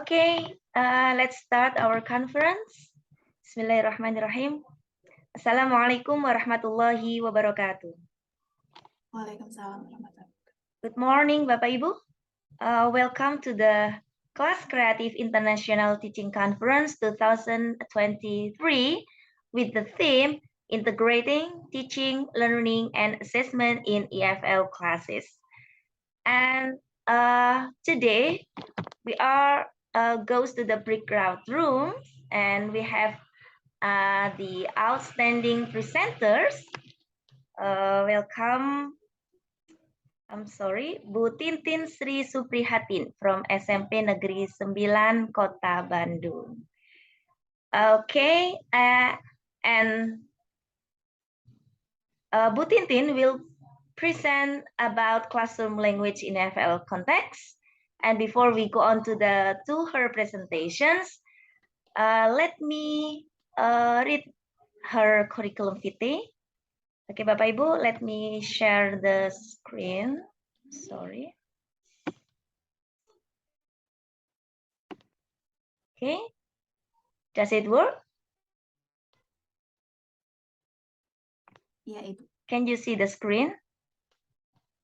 Okay, let's start our conference. Bismillahirrahmanirrahim. Assalamualaikum warahmatullahi wabarakatuh. Waalaikumsalam warahmatullahi wabarakatuh. Good morning, Bapak Ibu. Welcome to the Kelas Kreatif International Teaching Conference 2023 with the theme Integrating Teaching, Learning, and Assessment in EFL Classes. And today we are goes to the breakout room, and we have the outstanding presenters. Welcome. I'm sorry, Bu Tintin Sri Suprihatin from SMP Negeri 9 Kota Bandung. Okay, and Bu Tintin will present about classroom language in FL context. And before we go on to her presentations, let me read her curriculum vitae. Okay, Bapak Ibu, let me share the screen. Sorry. Okay, does it work? Yeah, Ibu. Can you see the screen?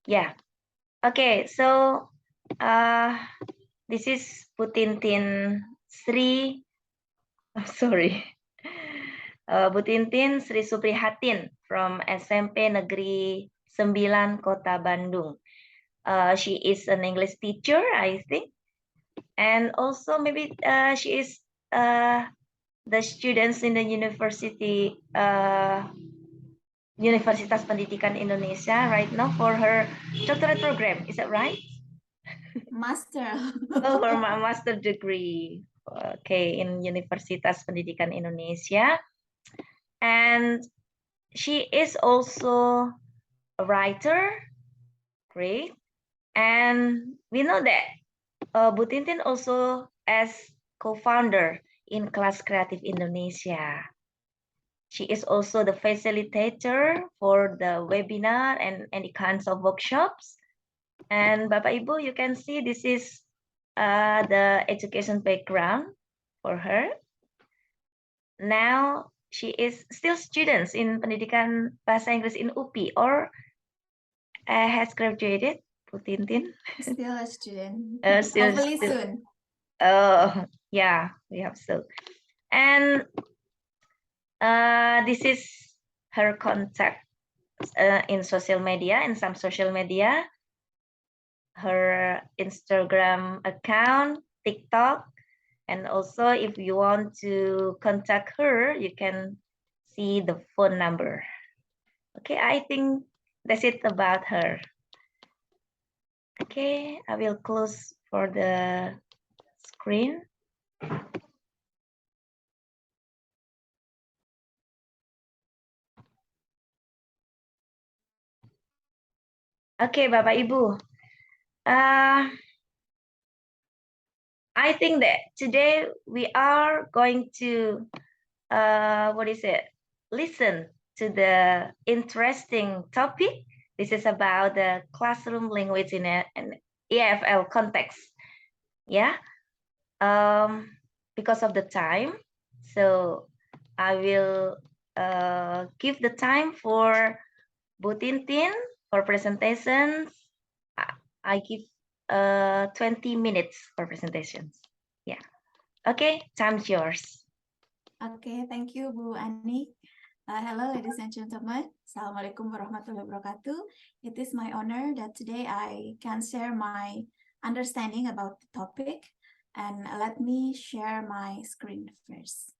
Yeah. Okay, so this is Bu Tintin Sri. Oh, sorry. Bu Tintin Sri Suprihatin from SMP Negeri 9 Kota Bandung. She is an English teacher, I think. And also maybe she is the students in the university, Universitas Pendidikan Indonesia right now for her doctorate program. Is that right? Master. Oh, for my master degree. Okay, in Universitas Pendidikan Indonesia. And she is also a writer. Great. And we know that Bu Tintin also as co-founder in Kelas Kreatif Indonesia. She is also the facilitator for the webinar and any kinds of workshops. And Bapak Ibu, you can see this is the education background for her. Now she is still students in Pendidikan Bahasa Inggris in UPI or has graduated, Bu Tintin? Still a student. Still, Hopefully soon. Oh, yeah, we have so. And this is her contact in social media, in some social media, her Instagram account, TikTok, and also if you want to contact her, you can see the phone number. Okay, I think that's it about her. Okay, I will close for the screen. Okay, Bapak Ibu. I think that today we are going to, listen to the interesting topic. This is about the classroom language in an EFL context. Yeah, because of the time. So I will give the time for Bu Tintin for presentations. I give 20 minutes for presentations. Yeah. Okay, time's yours. Okay, thank you, Bu Ani. Hello, ladies and gentlemen. Assalamualaikum warahmatullahi wabarakatuh. It is my honor that today I can share my understanding about the topic. And let me share my screen first.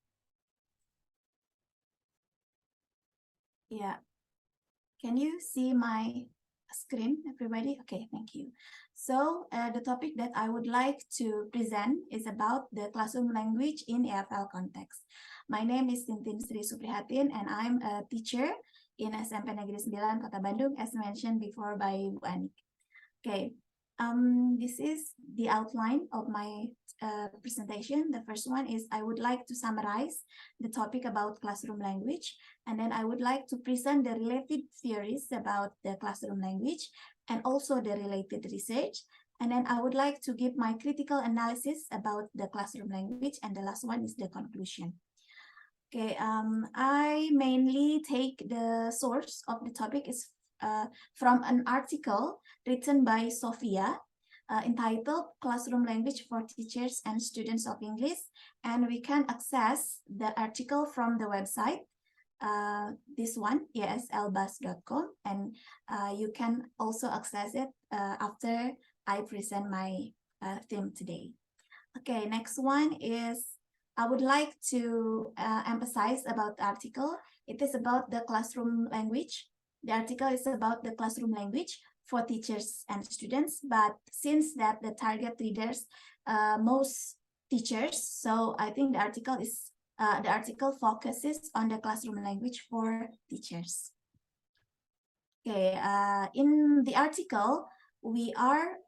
Yeah. Can you see my screen, everybody? Okay, thank you. So the topic that I would like to present is about the classroom language in EFL context. My name is Tintin Sri Suprihatin, and I'm a teacher in SMP Negeri 9 Kota Bandung, as mentioned before by Bu Ani. Okay, this is the outline of my presentation. The first one is I would like to summarize the topic about classroom language, and then I would like to present the related theories about the classroom language. and also the related research. And then I would like to give my critical analysis about the classroom language, and the last one is the conclusion. Okay, I mainly take the source of the topic is from an article written by Sophia entitled Classroom Language for Teachers and Students of English, and we can access the article from the website, this one, eslbus.com, and you can also access it after I present my theme today. Okay, next one is I would like to emphasize about the article. It is about the classroom language. The article is about the classroom language for teachers and students, but since that the target readers most teachers, so I think the article focuses on the classroom language for teachers. Okay, in the article we are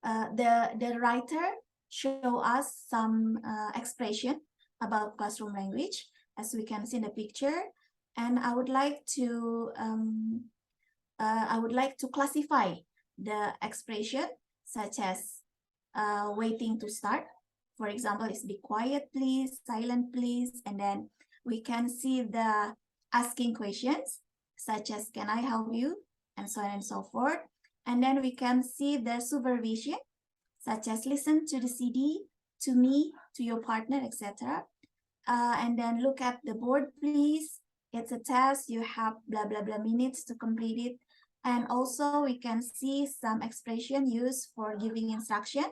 the writer show us some expression about classroom language, as we can see in the picture, and I would like to classify the expression such as waiting to start. For example, is be quiet please, silent please, and then we can see the asking questions such as can I help you, and so on and so forth. And then we can see the supervision such as listen to the CD, to me, to your partner, etc. And then look at the board please, it's a test, you have blah blah blah minutes to complete it. And also we can see some expression used for giving instruction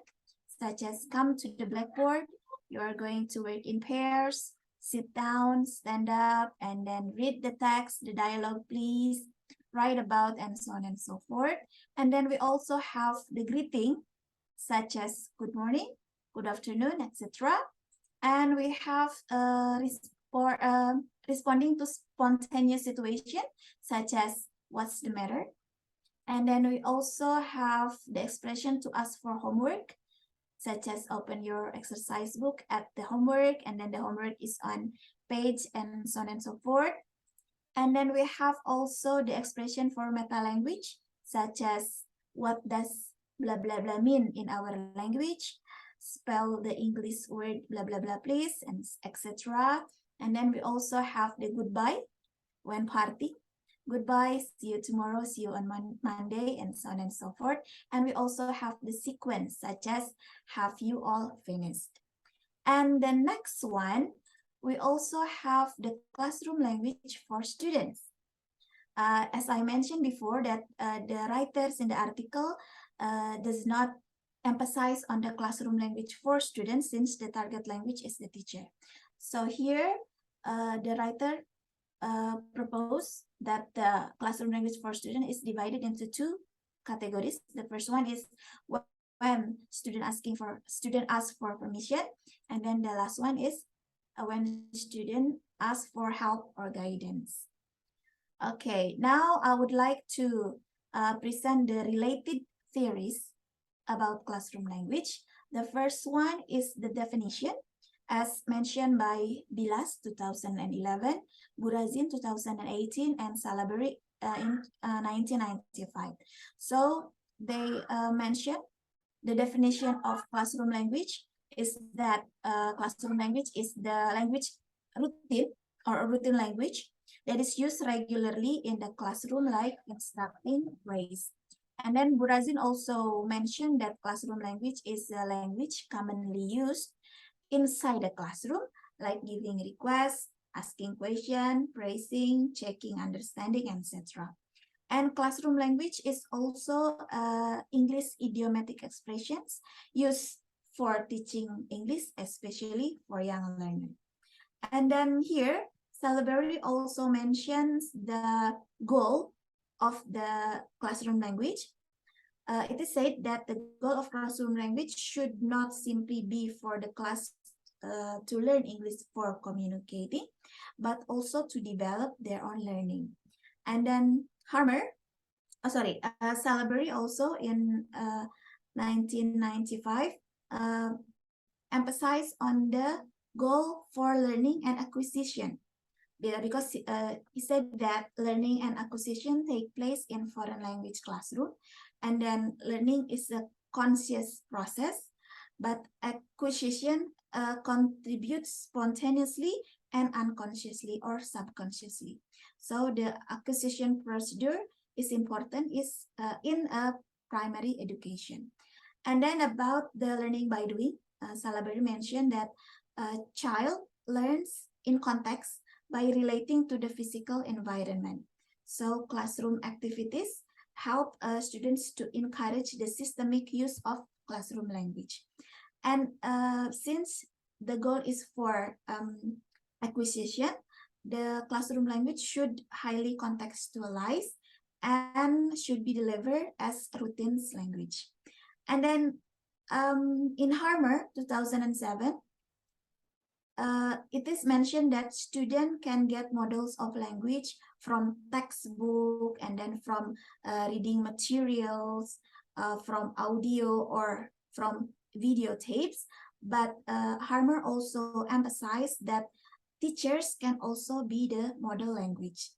such as come to the blackboard, you are going to work in pairs, sit down, stand up, and then read the text, the dialogue please, write about, and so on and so forth. And then we also have the greeting such as good morning, good afternoon, etc. And we have responding to spontaneous situation such as what's the matter. And then we also have the expression to ask for homework such as open your exercise book at the homework, and then the homework is on page, and so on and so forth. And then we have also the expression for meta language such as what does blah blah blah mean in our language, spell the English word blah blah blah please, and etc. And then we also have the goodbye when party, goodbye, see you tomorrow, see you on Monday, and so on and so forth. And we also have the sequence such as have you all finished. And the next one, we also have the classroom language for students. As I mentioned before, that the writers in the article does not emphasize on the classroom language for students since the target language is the teacher. So here, the writer proposed that the classroom language for students is divided into two categories. The first one is when student asks for permission, and then the last one is when student asks for help or guidance. Okay, now I would like to present the related theories about classroom language. The first one is the definition, as mentioned by Bilas 2011, Burazin 2018, and Salaberry in 1995. So they mention the definition of classroom language is that classroom language is the language routine or a routine language that is used regularly in the classroom, like instructing ways. And then Burazin also mentioned that classroom language is a language commonly used inside the classroom, like giving requests, asking questions, praising, checking understanding, etc. And classroom language is also English idiomatic expressions used for teaching English, especially for young learners. And then here, Salaberry also mentions the goal of the classroom language. It is said that the goal of classroom language should not simply be for the class to learn English for communicating, but also to develop their own learning. And then Salaberry also in 1995 emphasized on the goal for learning and acquisition because he said that learning and acquisition take place in foreign language classroom, and then learning is a conscious process, but acquisition contributes spontaneously and unconsciously or subconsciously. So the acquisition procedure is important in a primary education. And then about the learning by doing, Salaberry mentioned that a child learns in context by relating to the physical environment. So classroom activities help students to encourage the systemic use of classroom language. And since the goal is for acquisition, the classroom language should highly contextualize and should be delivered as routines language. And then in Harmer 2007, it is mentioned that students can get models of language from textbook and then from reading materials, from audio or from videotapes. But Harmer also emphasized that teachers can also be the model language.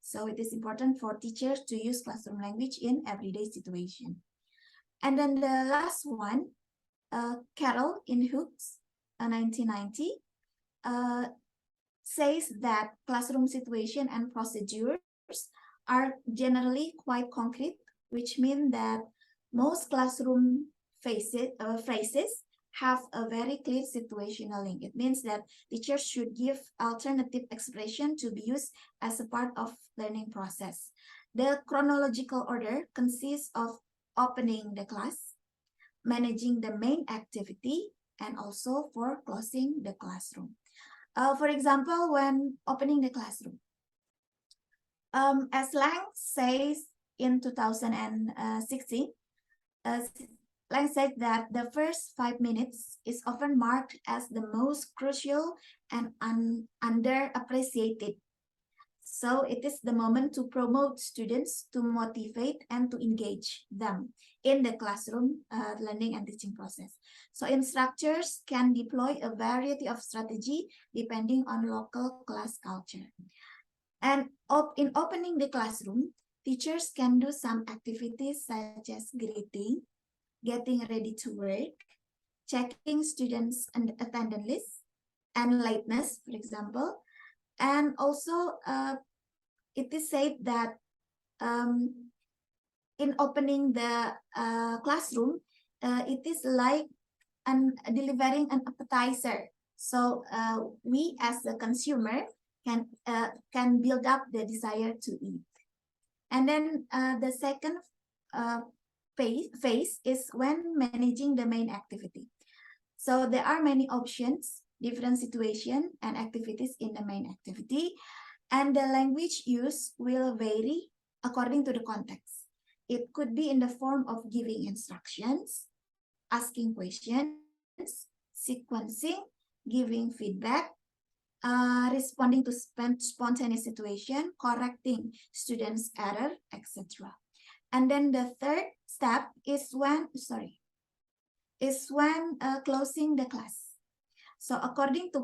So it is important for teachers to use classroom language in everyday situation. And then the last one, Carroll in Hooks, 1990, says that classroom situation and procedures are generally quite concrete, which means that most classroom phrases have a very clear situational link. It means that teachers should give alternative expression to be used as a part of learning process. The chronological order consists of opening the class, managing the main activity, and also for closing the classroom. For example, when opening the classroom, as Lang says in 2016, Lang said that the first 5 minutes is often marked as the most crucial and underappreciated. So it is the moment to promote students, to motivate and to engage them in the classroom learning and teaching process. So instructors can deploy a variety of strategy depending on local class culture. And in opening the classroom, teachers can do some activities such as greeting, getting ready to work, checking students' and attendance list, and lateness, for example. And also, it is said that in opening the classroom, it is like delivering an appetizer. So we as the consumer can build up the desire to eat. And then the second phase is when managing the main activity. So there are many options, different situations and activities in the main activity, and the language used will vary according to the context. It could be in the form of giving instructions, asking questions, sequencing, giving feedback, responding to spontaneous situation, correcting students' error, etc. And then the third step is when closing the class. So according to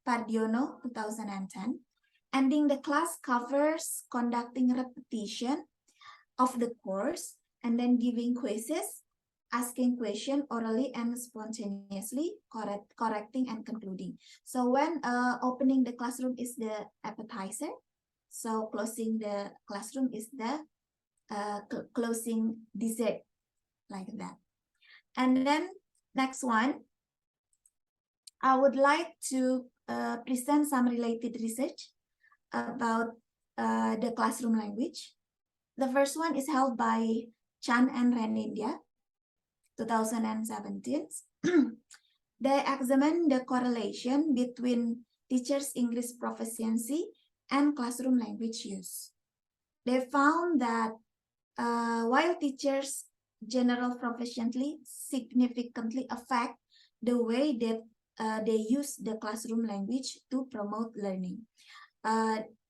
Pardiono 2010, ending the class covers conducting repetition of the course and then giving quizzes, asking questions orally and spontaneously, correcting and concluding. So when opening the classroom is the appetizer, so closing the classroom is the closing dessert, like that. And then next one, I would like to present some related research about the classroom language. The first one is held by Chan and Ren India, 2017. They examined the correlation between teachers' English proficiency and classroom language use. They found that while teachers' general proficiency significantly affect the way that they use the classroom language to promote learning.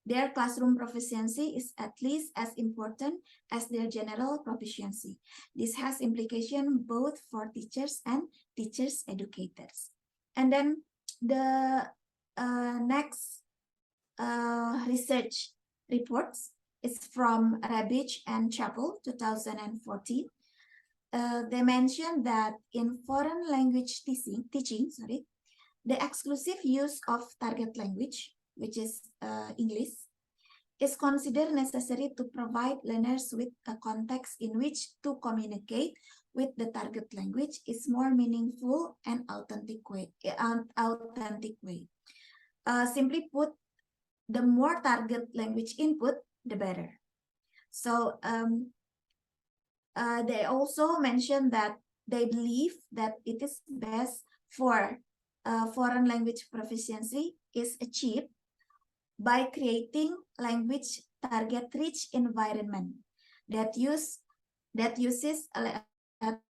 Their classroom proficiency is at least as important as their general proficiency. This has implication both for teachers and teachers educators. And then the next research reports. It's from Rabbich and Chappell, 2014. They mentioned that in foreign language teaching, the exclusive use of target language, which is English, is considered necessary to provide learners with a context in which to communicate with the target language is more meaningful and authentic way. Simply put, the more target language input, the better. So they also mentioned that they believe that it is best for foreign language proficiency is achieved by creating language target-rich environment that uses a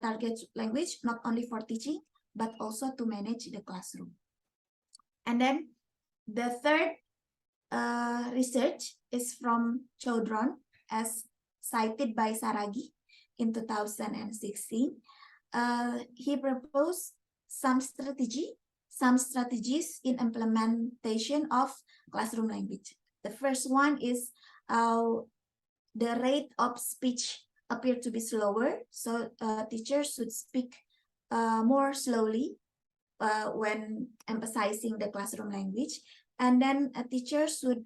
target language not only for teaching but also to manage the classroom. And then the third research is from Chaudhron, as cited by Saragi in 2016. He proposed some strategies in implementation of classroom language. The first one is the rate of speech appear to be slower, so teachers should speak more slowly when emphasizing the classroom language. And then a teacher should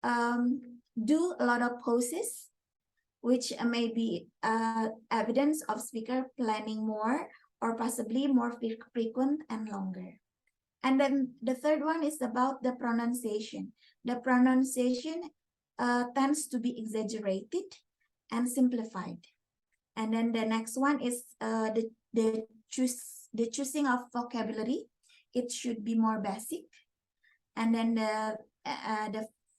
do a lot of pauses, which may be evidence of speaker planning more or possibly more frequent and longer. And then the third one is about the pronunciation. The pronunciation tends to be exaggerated and simplified. And then the next one is the choosing of vocabulary. It should be more basic. And then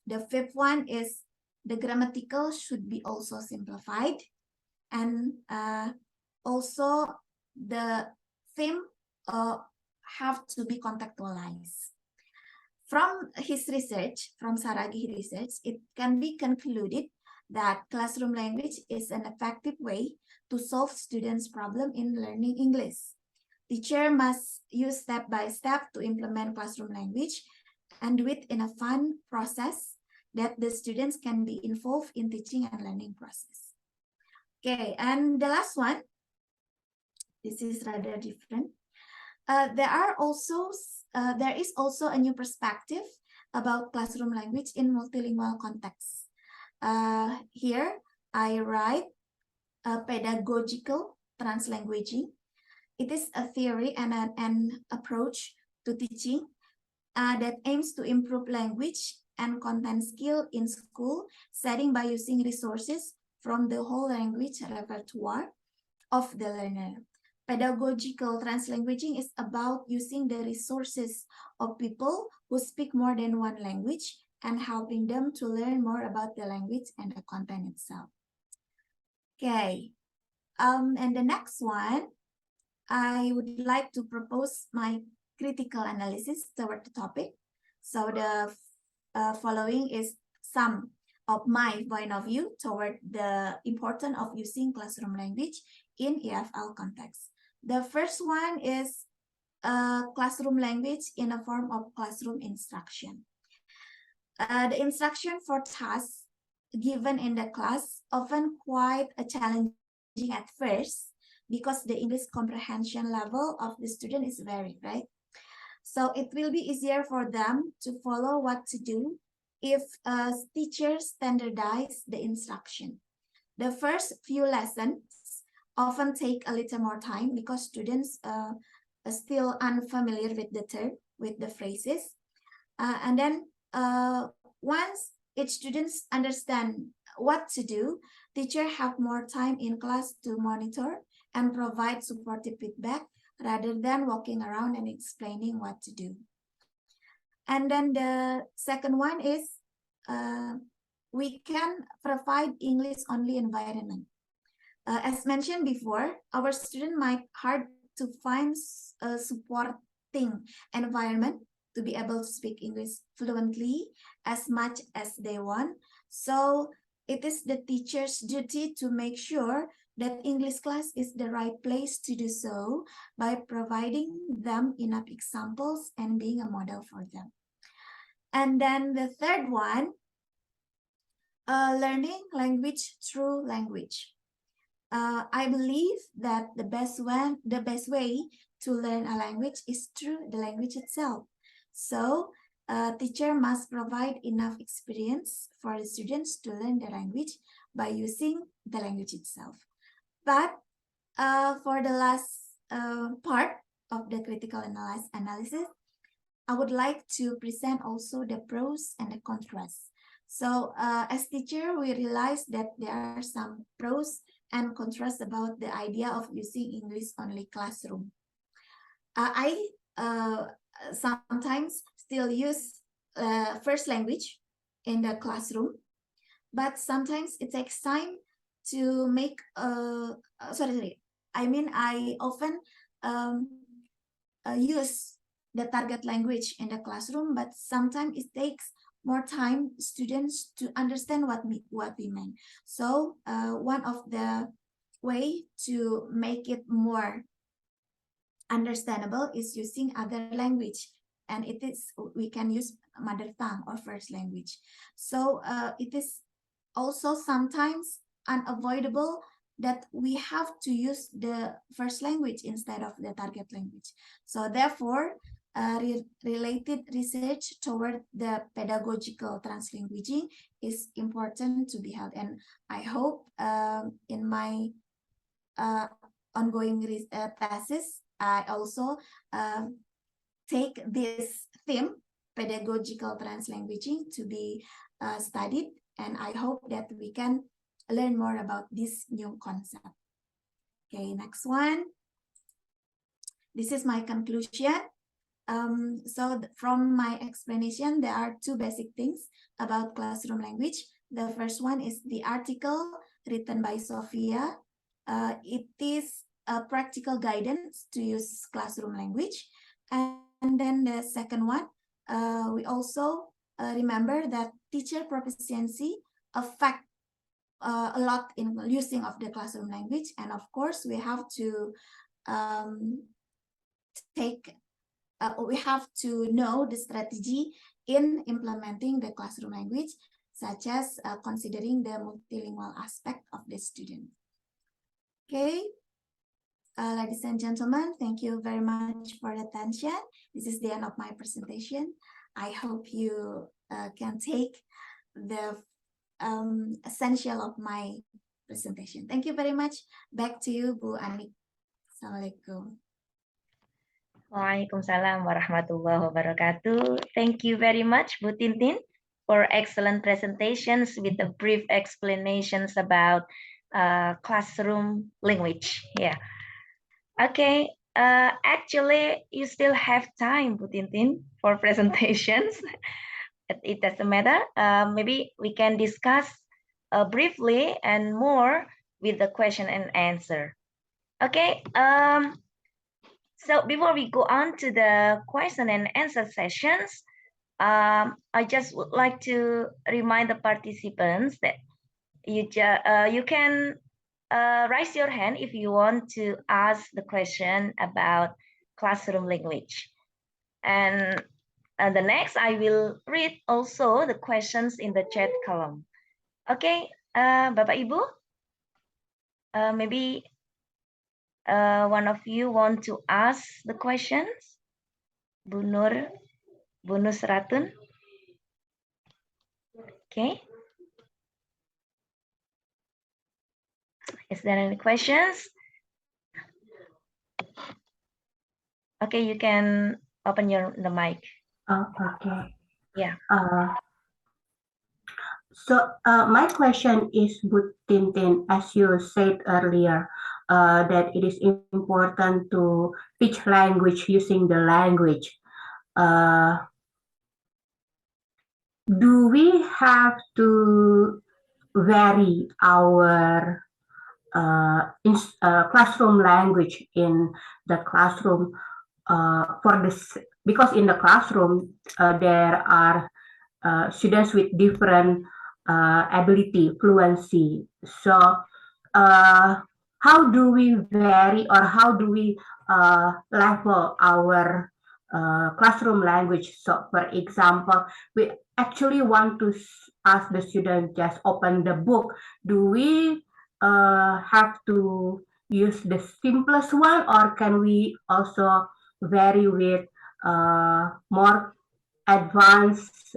the fifth one is the grammatical should be also simplified. And also the theme have to be contextualized. From his research, from Saragi research, it can be concluded that classroom language is an effective way to solve students' problem in learning English. Teacher must use step by step to implement classroom language and do it in a fun process that the students can be involved in teaching and learning process. Okay, and the last one, this is rather different. There is also a new perspective about classroom language in multilingual contexts. Here I write pedagogical translanguaging. It is a theory and an approach to teaching that aims to improve language and content skill in school setting by using resources from the whole language repertoire of the learner. Pedagogical translanguaging is about using the resources of people who speak more than one language and helping them to learn more about the language and the content itself. Okay, and the next one, I would like to propose my critical analysis toward the topic. So the following is some of my point of view toward the importance of using classroom language in EFL context. The first one is classroom language in a form of classroom instruction. The instruction for tasks given in the class often quite challenging at first because the English comprehension level of the student is varied, right? So it will be easier for them to follow what to do if teachers standardize the instruction. The first few lessons often take a little more time because students are still unfamiliar with the term, with the phrases. And then once each students understand what to do, teachers have more time in class to monitor and provide supportive feedback rather than walking around and explaining what to do. And then the second one is we can provide English-only environment. As mentioned before, our student might hard to find a supporting environment to be able to speak English fluently as much as they want. So it is the teacher's duty to make sure that English class is the right place to do so by providing them enough examples and being a model for them. And then the third one, learning language through language. I believe that the best way to learn a language is through the language itself. So a teacher must provide enough experience for the students to learn the language by using the language itself. But for the last part of the critical analysis, I would like to present also the pros and the contrasts. So as teacher, we realize that there are some pros and contrasts about the idea of using English only classroom. I sometimes still use first language in the classroom, but sometimes it takes time to make I often use the target language in the classroom, but sometimes it takes more time students to understand what we mean. So one of the way to make it more understandable is using other language, and we can use mother tongue or first language. So it is also sometimes unavoidable that we have to use the first language instead of the target language. So therefore, related research toward the pedagogical translanguaging is important to be held. And I hope in my ongoing thesis, I also take this theme, pedagogical translanguaging, to be studied. And I hope that we can learn more about this new concept. Okay, next one. This is my conclusion. So from my explanation, there are two basic things about classroom language. The first one is the article written by Sophia. It is a practical guidance to use classroom language. And then the second one, we also remember that teacher proficiency affect a lot in using of the classroom language. And of course, we have to we have to know the strategy in implementing the classroom language, such as considering the multilingual aspect of the student. Okay, ladies and gentlemen, thank you very much for your attention. This is the end of my presentation. I hope you can take the essential of my presentation. Thank you very much. Back to you, Bu Anik. Assalamualaikum. Waalaikumsalam warahmatullahi wabarakatuh. Thank you very much, Bu Tintin, for excellent presentations with the brief explanations about classroom language. Yeah. Okay. Actually, you still have time, Bu Tintin, for presentations. It doesn't matter. Maybe we can discuss briefly and more with the question and answer. Okay. So before we go on to the question and answer sessions, I just would like to remind the participants that you can raise your hand if you want to ask the question about classroom language. And the next, I will read also the questions in the chat column. Okay, Bapak Ibu, maybe one of you want to ask the questions? Bu Nusratun. Okay. Is there any questions? Okay, you can open the mic. Oh, okay. Yeah. So my question is, Bu Tintin, as you said earlier, that it is important to teach language using the language. Do we have to vary our classroom language in the classroom for this? Because in the classroom there are students with different ability, fluency. So how do we vary, or how do we level our classroom language. So, for example, we actually want to ask the student just open the book. Do we have to use the simplest one, or can we also vary with more advanced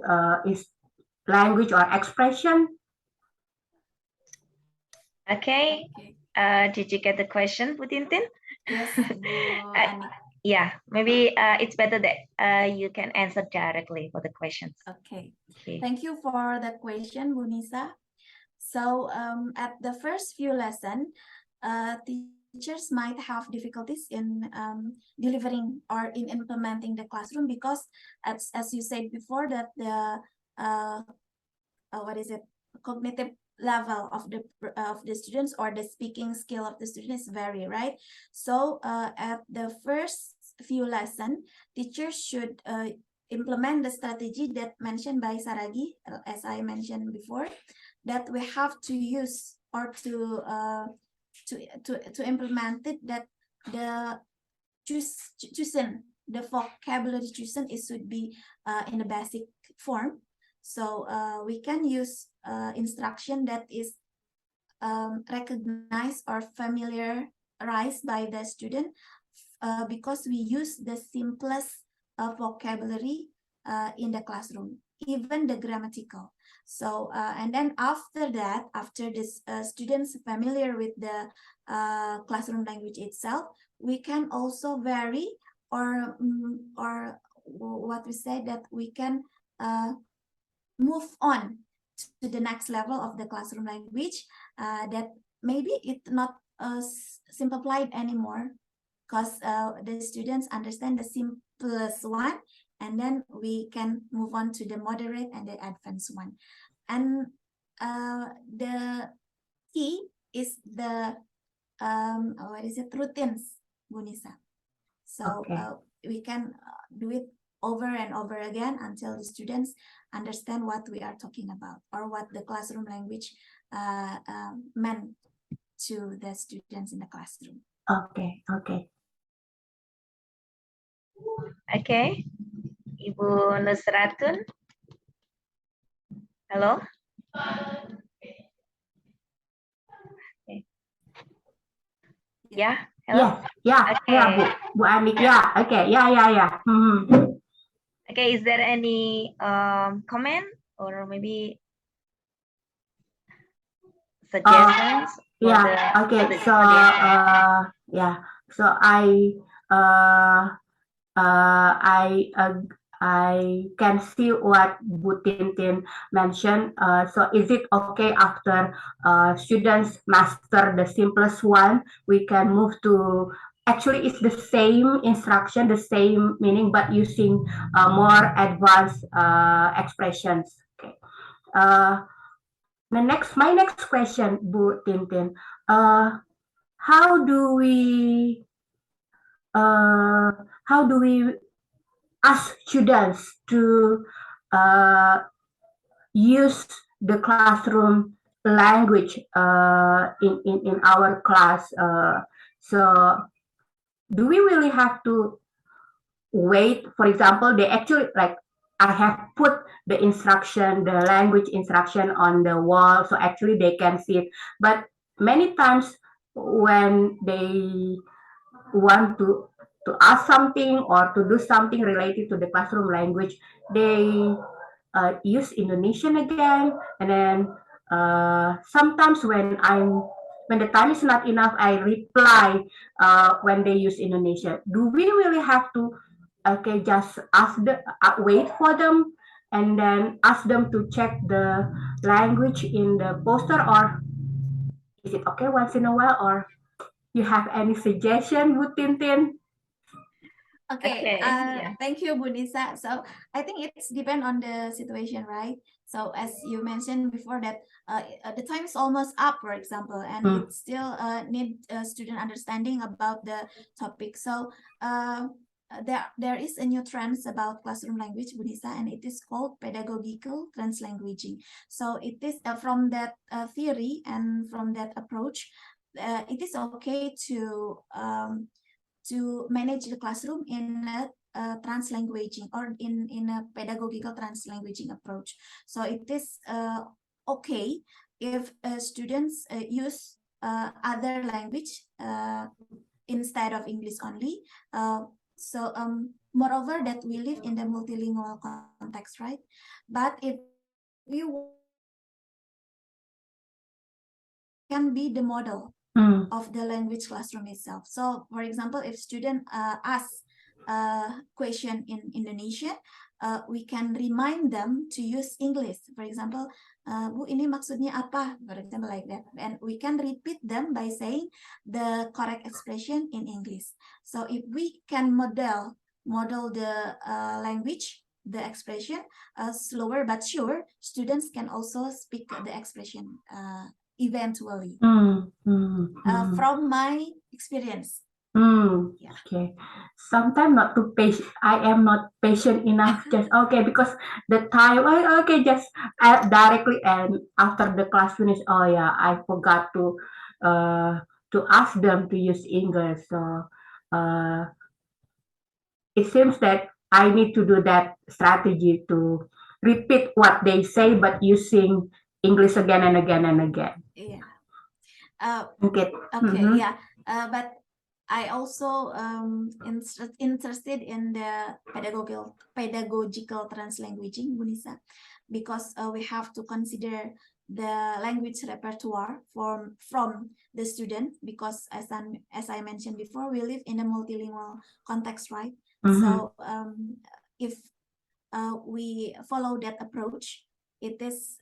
language or expression? Okay. Did you get the question, Bu Tintin? Yes, Bu Anik. Yeah, maybe it's better that you can answer directly for the questions. Okay. Okay. Thank you for the question, Bu Nisa. So at the first few lessons, teachers might have difficulties in delivering or in implementing the classroom because, as you said before, that the cognitive level of the students or the speaking skill of the students vary, right? So at the first few lessons, teachers should implement the strategy that mentioned by Saragi, as I mentioned before, that we have to use or to implement it, that the the vocabulary chosen should be in a basic form. So we can use instruction that is recognized or familiarized by the student because we use the simplest vocabulary in the classroom, even the grammatical. So and then after that, after this students familiar with the classroom language itself, we can also vary or what we say, that we can move on to the next level of the classroom language, that maybe it's not simplified anymore because the students understand the simplest one, and then we can move on to the moderate and the advanced one. And the key is the routines, Bu Nisa. So we can do it over and over again until the students understand what we are talking about, or what the classroom language meant to the students in the classroom. Okay. Okay, Ibu Nusratun. Hello. Okay. Yeah. Hello. Yeah. Okay. Yeah, Bu Anik. Yeah. Okay. Yeah. Okay. Is there any comment or maybe suggestions? Yeah. Okay. So yeah. So I can see what Bu Tintin mentioned. So is it okay after students master the simplest one, we can move to, actually it's the same instruction, the same meaning, but using more advanced expressions. Okay. My next question, Bu Tintin, how do we ask students to use the classroom language in our class? So do we really have to wait? For example, they actually, like, I have put the instruction, the language instruction on the wall, so actually they can see it. But many times when they want to ask something or to do something related to the classroom language, they use Indonesian again, and then sometimes when the time is not enough, I reply when they use Indonesian. Do we really have to just wait for them and then ask them to check the language in the poster, or is it okay once in a while, or you have any suggestion, Bu Tintin? Okay, thank you, Bu Nisa. So I think it's depend on the situation, right? So as you mentioned before that the time is almost up, for example, and it still need student understanding about the topic. So there is a new trend about classroom language, Bu Nisa, and it is called pedagogical translanguaging. So it is from that theory and from that approach, it is okay to to manage the classroom in a translanguaging or in a pedagogical translanguaging approach. So it is okay if students use other language instead of English only. Moreover, that we live in the multilingual context, right? But if we can be the model of the language classroom itself. So, for example, if student asks a question in Indonesian, we can remind them to use English. For example, Bu, ini maksudnya apa? For example, like that. And we can repeat them by saying the correct expression in English. So if we can model the language, the expression, slower but sure, students can also speak the expression eventually. From my experience. Yeah. Okay. Sometimes not too patient. I am not patient enough. Just okay because the time. Okay, just directly and after the class finish. Oh yeah, I forgot to ask them to use English. So it seems that I need to do that strategy to repeat what they say, but using English again and again and again. Yeah. Okay. Yeah. But I also interested in the pedagogical translanguaging, Bunisa, because we have to consider the language repertoire from the student, because as I mentioned before, we live in a multilingual context, right? So if we follow that approach, it is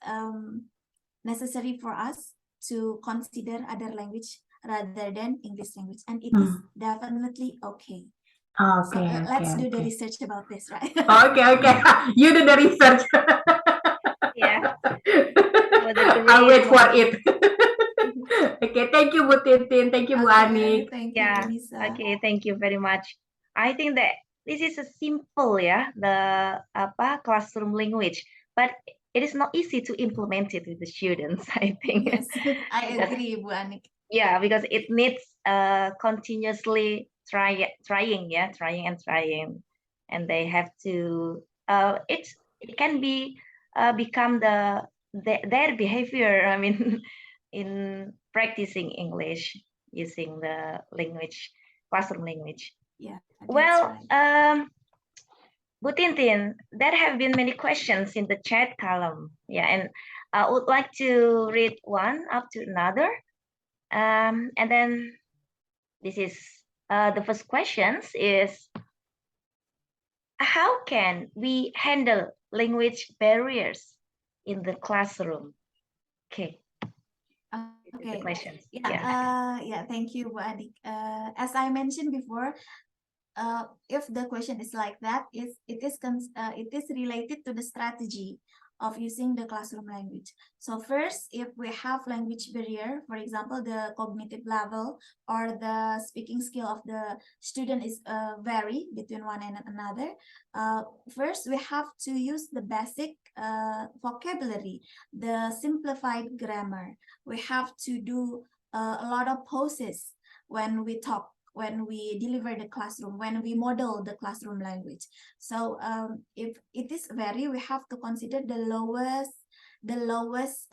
necessary for us to consider other language rather than English language, and it is definitely okay. Okay, So let's do the okay. research about this, right? Okay. You do the research. Yeah. I'll wait for it. Okay, thank you, Bu Tintin. Thank you, Bu Anik. Thank you, Yeah. Lisa. Okay, thank you very much. I think that this is a simple, the classroom language, but it is not easy to implement it with the students, I think. Yes, I agree, Bu Anik. Yeah, because it needs continuously trying, and they have to. It can be become their behavior. I mean, in practicing English using the classroom language. Yeah. Well, right. Bu Tintin, there have been many questions in the chat column. Yeah, and I would like to read one up to another. And then this is the first questions is, how can we handle language barriers in the classroom? Okay. Okay. The questions. Yeah. Thank you, Bu Adik. As I mentioned before, if the question is like that, it is related to the strategy of using the classroom language. So first, if we have language barrier, for example, the cognitive level or the speaking skill of the student is vary between one and another. First, we have to use the basic vocabulary, the simplified grammar. We have to do a lot of pauses when we talk, when we deliver the classroom, when we model the classroom language. So if it is vary, we have to consider the lowest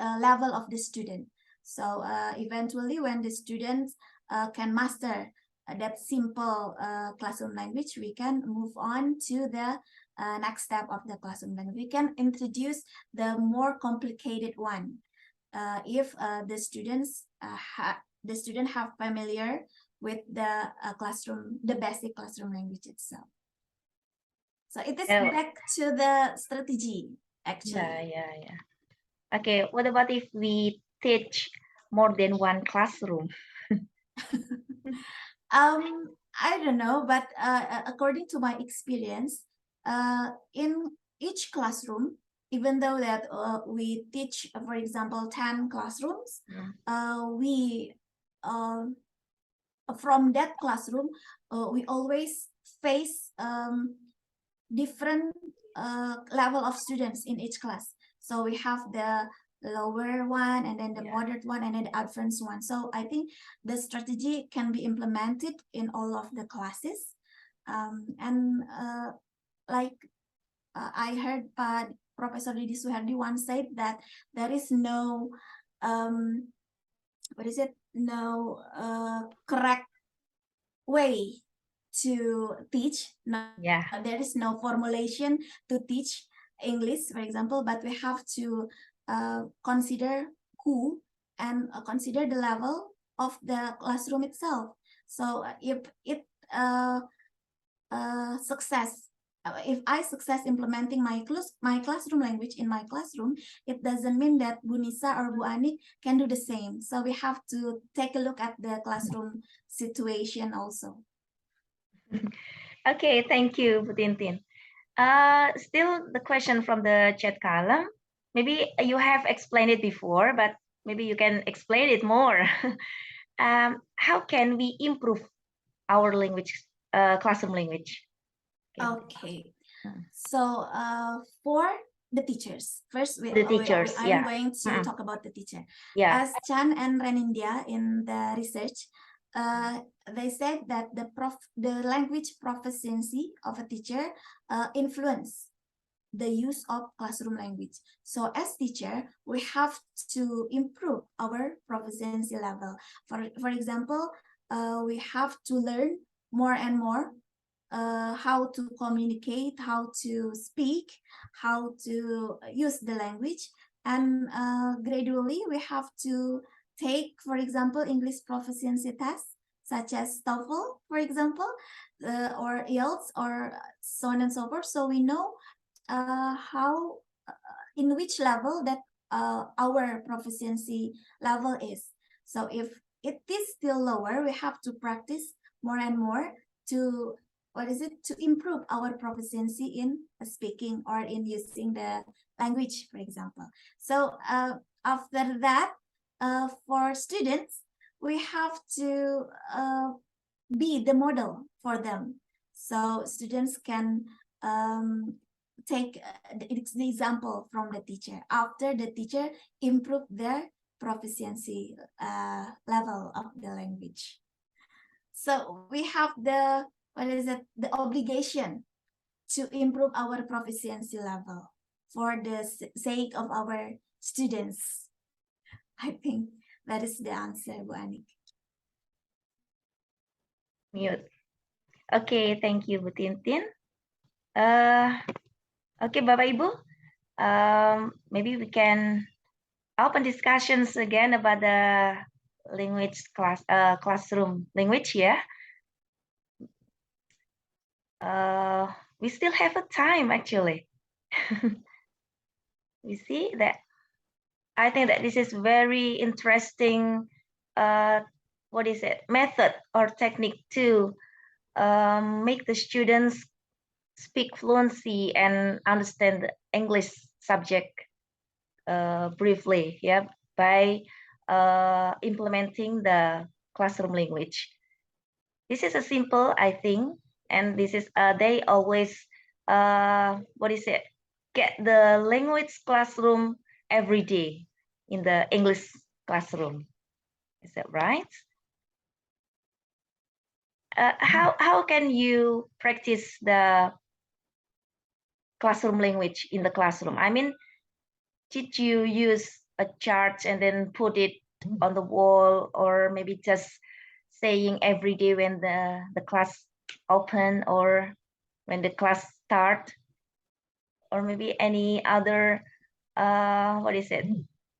level of the student. So eventually, when the students can master that simple classroom language, we can move on to the next step of the classroom language. We can introduce the more complicated one if the students have familiar with the classroom, the basic classroom language itself. So it is back to the strategy, actually. Yeah. Okay, what about if we teach more than one classroom? I don't know, but according to my experience, in each classroom, even though that we teach, for example, 10 classrooms, we from that classroom, we always face different level of students in each class. So we have the lower one, and then the Yeah. moderate one, and then the advanced one. So I think the strategy can be implemented in all of the classes. Like I heard Professor Didi Suherdi once said that there is no no correct way to teach. No, Yeah. there is no formulation to teach English, for example, but we have to consider who and consider the level of the classroom itself. So if it if I success implementing my classroom language in my classroom, it doesn't mean that Bu Nisa or Bu Anik can do the same. So we have to take a look at the classroom situation also. Okay, thank you, Bu Tintin. Still the question from the chat column. Maybe you have explained it before, but maybe you can explain it more. How can we improve our language, classroom language? Okay. So for the teachers, first The teachers, I'm yeah. going to talk about the teacher. Yeah. As Chan and Renindia in the research, they said that the language proficiency of a teacher influence the use of classroom language. So as teacher, we have to improve our proficiency level. For example, we have to learn more and more how to communicate, how to speak, how to use the language, and gradually we have to take, for example, English proficiency tests such as TOEFL, for example, or IELTS, or so on and so forth. So we know how, in which level that our proficiency level is. So if it is still lower, we have to practice more and more to to improve our proficiency in speaking or in using the language, for example. So after that, for students, we have to be the model for them. So students can take the example from the teacher. After the teacher improve their proficiency level of the language. So we have the obligation to improve our proficiency level for the sake of our students. I think that is the answer, Bu Anik. Mute. Okay, thank you, Bu Tintin. Okay, Bapak Ibu, maybe we can open discussions again about the language classroom language. Yeah. We still have a time actually. You see that? I think that this is very interesting. What is it? Method or technique to make the students speak fluency and understand the English subject briefly. Yeah, by implementing the classroom language. This is a simple, I think, and this is they always what is it? Get the language classroom every day in the English classroom. Is that right? How can you practice the classroom language in the classroom? I mean, did you use a chart and then put it on the wall, or maybe just saying every day when the class open or when the class start, or maybe any other what is it,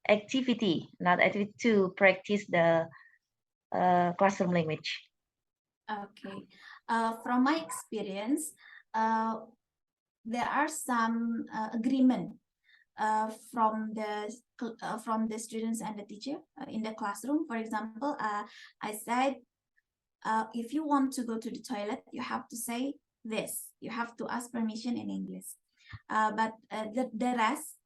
activity, not activity, to practice the classroom language? Okay, from my experience, there are some agreement from the students and the teacher in the classroom. For example, I said, if you want to go to the toilet, you have to say this. You have to ask permission in English. But the rest,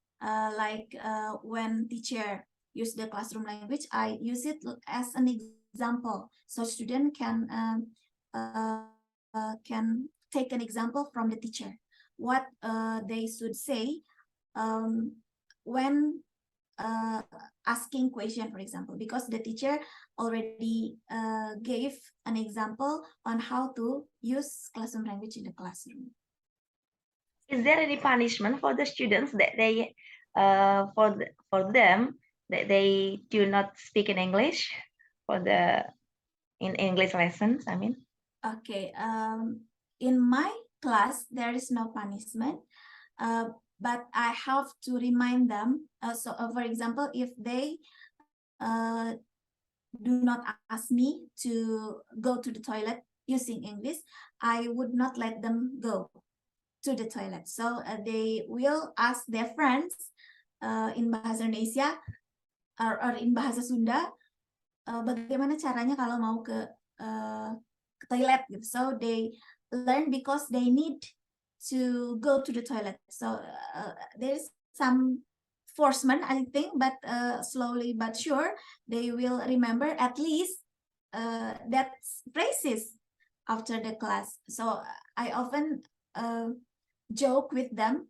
when teacher use the classroom language, I use it as an example, so student can take an example from the teacher what they should say when asking question, for example, because the teacher already gave an example on how to use classroom language in the classroom. Is there any punishment for the students that they for them that they do not speak in English for the in English lessons? I mean. Okay. In my class, there is no punishment, but I have to remind them. For example, if they do not ask me to go to the toilet using English, I would not let them go to the toilet. So they will ask their friends in Bahasa Indonesia or in Bahasa Sunda, bagaimana caranya kalau mau ke toilet gitu. So they learn because they need to go to the toilet. So there's some forcement, I think, but slowly but sure they will remember at least that phrases after the class. So I often joke with them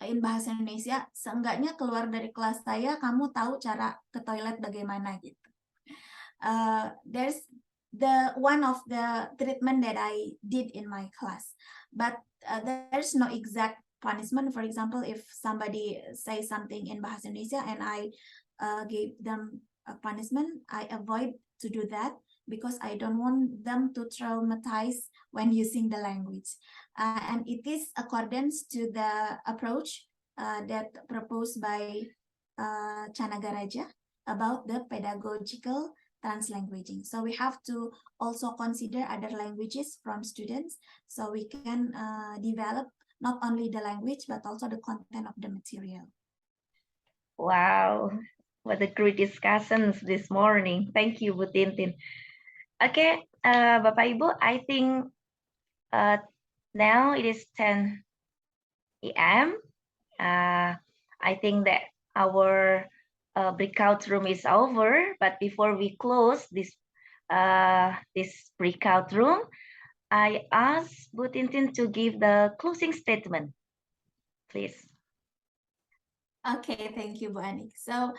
in Bahasa Indonesia, seenggaknya keluar dari kelas saya kamu tahu cara ke toilet bagaimana gitu. There's one of the treatment that I did in my class, but there's no exact punishment. For example, if somebody say something in Bahasa Indonesia and I gave them a punishment, I avoid to do that because I don't want them to traumatize when using the language. And it is accordance to the approach that proposed by Chanagaraja about the pedagogical translanguaging. So we have to also consider other languages from students so we can develop not only the language but also the content of the material. Wow, what a great discussions this morning. Thank you, Bu Tintin. Okay, Bapak Ibu, I think now it is 10 a.m. I think that our breakout room is over, but before we close this breakout room, I ask Bu Tintin to give the closing statement, please. Okay, thank you, Bu Anik. So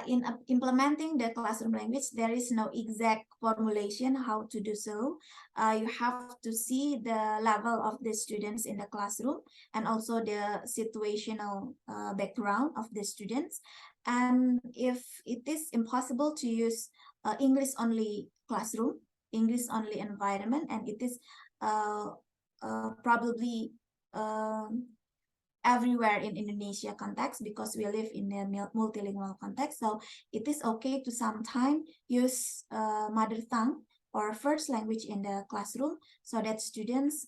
in implementing the classroom language, there is no exact formulation how to do so. You have to see the level of the students in the classroom and also the situational background of the students. And if it is impossible to use English-only classroom, English-only environment, and it is probably everywhere in Indonesia context because we live in a multilingual context. So it is okay to sometimes use mother tongue or first language in the classroom so that students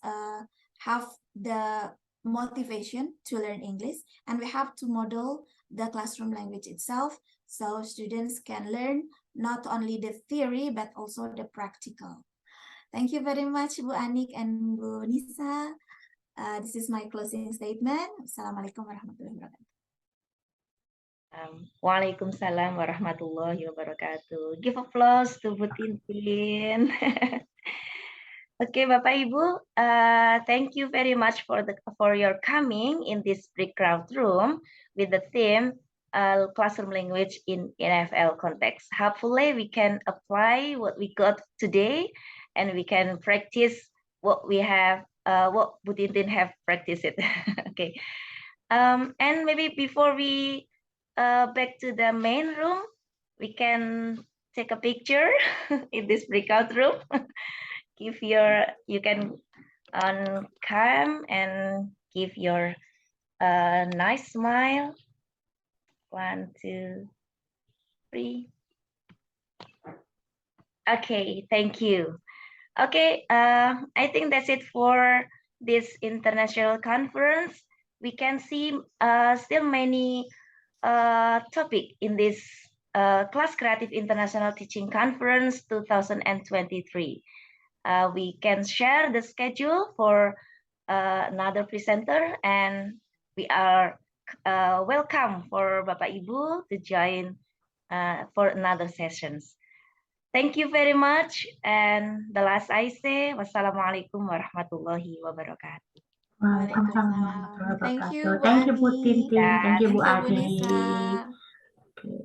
have the motivation to learn English. And we have to model the classroom language itself so students can learn not only the theory but also the practical. Thank you very much, Bu Anik and Bu Nisa. This is my closing statement. Assalamualaikum warahmatullahi wabarakatuh. Waalaikumsalam warahmatullahi wabarakatuh. Give applause to Bu Tintin. Okay, Bapak Ibu, thank you very much for your coming in this breakout room with the theme classroom language in NFL context. Hopefully, we can apply what we got today, and we can practice what we have. What Bu Tintin have practiced it. Okay, and maybe before we back to the main room, we can take a picture in this breakout room. You can on cam and give your nice smile. 1, 2, 3. Okay, thank you. Okay, I think that's it for this international conference. We can see still many topic in this Kelas Kreatif International Teaching Conference 2023. We can share the schedule for another presenter, and we are welcome for Bapak Ibu to join for another sessions. Thank you very much. And the last I say, wassalamualaikum warahmatullahi wabarakatuh. Waalaikumsalam Waalaikumsalam. warahmatullahi Thank you, wabarakatuh. Bu Thank you, Bu Ani. Tintin. Ya, Thank you, Bu Thank you, Bu Adi. Nisa. Oke.